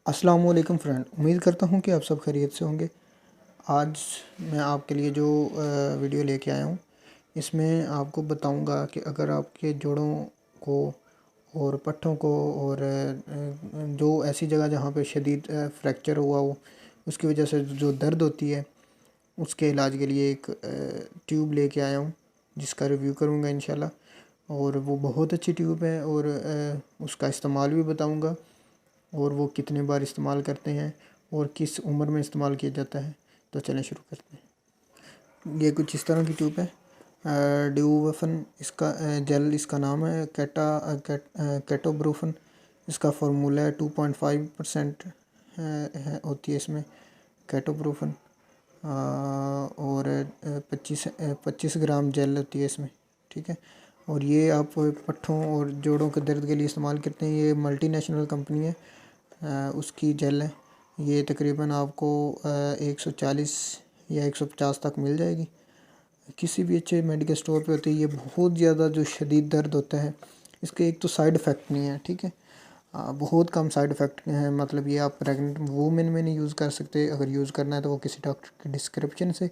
السلام علیکم فرینڈ، امید کرتا ہوں کہ آپ سب خیریت سے ہوں گے۔ آج میں آپ کے لیے جو ویڈیو لے کے آیا ہوں، اس میں آپ کو بتاؤں گا کہ اگر آپ کے جوڑوں کو اور پٹھوں کو اور جو ایسی جگہ جہاں پہ شدید فریکچر ہوا ہو، اس کی وجہ سے جو درد ہوتی ہے، اس کے علاج کے لیے ایک ٹیوب لے کے آیا ہوں جس کا ریویو کروں گا انشاءاللہ۔ اور وہ بہت اچھی ٹیوب ہے اور اس کا استعمال بھی بتاؤں گا، اور وہ کتنے بار استعمال کرتے ہیں اور کس عمر میں استعمال کیا جاتا ہے۔ تو چلیں شروع کرتے ہیں۔ یہ کچھ اس طرح کی ٹیوب ہے، ڈیووفن اس کا جیل اس کا نام ہے، کیٹوبروفن اس کا فارمولہ ہے، 2.5% ہوتی ہے اس میں کیٹوبروفن، اور 25 گرام جیل ہوتی ہے اس میں، ٹھیک ہے۔ اور یہ آپ پٹھوں اور جوڑوں کے درد کے لیے استعمال کرتے ہیں۔ یہ ملٹی نیشنل کمپنی ہے، اس کی جیل ہے۔ یہ تقریباً آپ کو 140 یا 150 تک مل جائے گی، کسی بھی اچھے میڈیکل سٹور پہ ہوتی ہے۔ یہ بہت زیادہ جو شدید درد ہوتا ہے، اس کے ایک تو سائیڈ افیکٹ نہیں ہے، ٹھیک ہے، بہت کم سائیڈ افیکٹ ہیں۔ مطلب یہ آپ پریگننٹ وومن میں نہیں یوز کر سکتے، اگر یوز کرنا ہے تو وہ کسی ڈاکٹر کی ڈسکرپشن سے،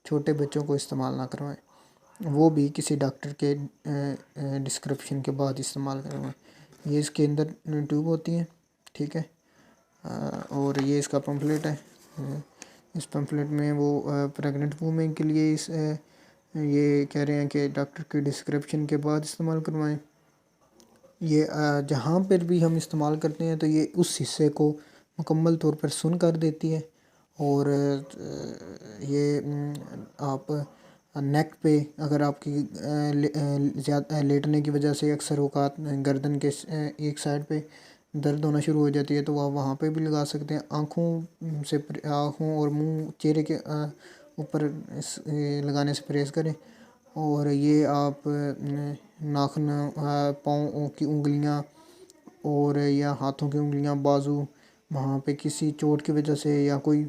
چھوٹے بچوں کو استعمال نہ کروائیں، وہ بھی کسی ڈاکٹر کے ڈسکرپشن کے بعد استعمال کروائیں۔ یہ اس کے اندر ٹیوب ہوتی ہیں، ٹھیک ہے، اور یہ اس کا پمفلٹ ہے۔ اس پمفلٹ میں وہ پریگننٹ وومن کے لیے یہ کہہ رہے ہیں کہ ڈاکٹر کی ڈسکرپشن کے بعد استعمال کروائیں۔ یہ جہاں پر بھی ہم استعمال کرتے ہیں تو یہ اس حصے کو مکمل طور پر سن کر دیتی ہے، اور یہ آپ نیک پہ اگر آپ کی زیادہ لیٹنے کی وجہ سے اکثر اوقات گردن کے ایک سائڈ پہ درد ہونا شروع ہو جاتی ہے تو آپ وہاں پہ بھی لگا سکتے ہیں۔ آنکھوں اور منہ چہرے کے اوپر لگانے سے پرہیز کریں۔ اور یہ آپ ناخن، پاؤں کی انگلیاں اور یا ہاتھوں کی انگلیاں، بازو، وہاں پہ کسی چوٹ کی وجہ سے یا کوئی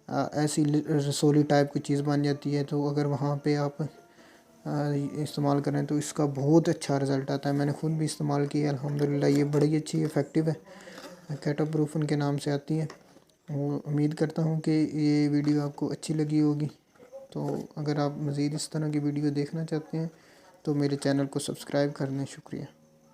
ایسی رسولی ٹائپ کی چیز بن جاتی ہے تو اگر وہاں پہ آپ استعمال کریں تو اس کا بہت اچھا رزلٹ آتا ہے۔ میں نے خود بھی استعمال کیا ہے، الحمدللہ یہ بڑی اچھی افیکٹو ہے، کیٹوبروفن کے نام سے آتی ہے۔ امید کرتا ہوں کہ یہ ویڈیو آپ کو اچھی لگی ہوگی۔ تو اگر آپ مزید اس طرح کی ویڈیو دیکھنا چاہتے ہیں تو میرے چینل کو سبسکرائب کر دیں، شکریہ۔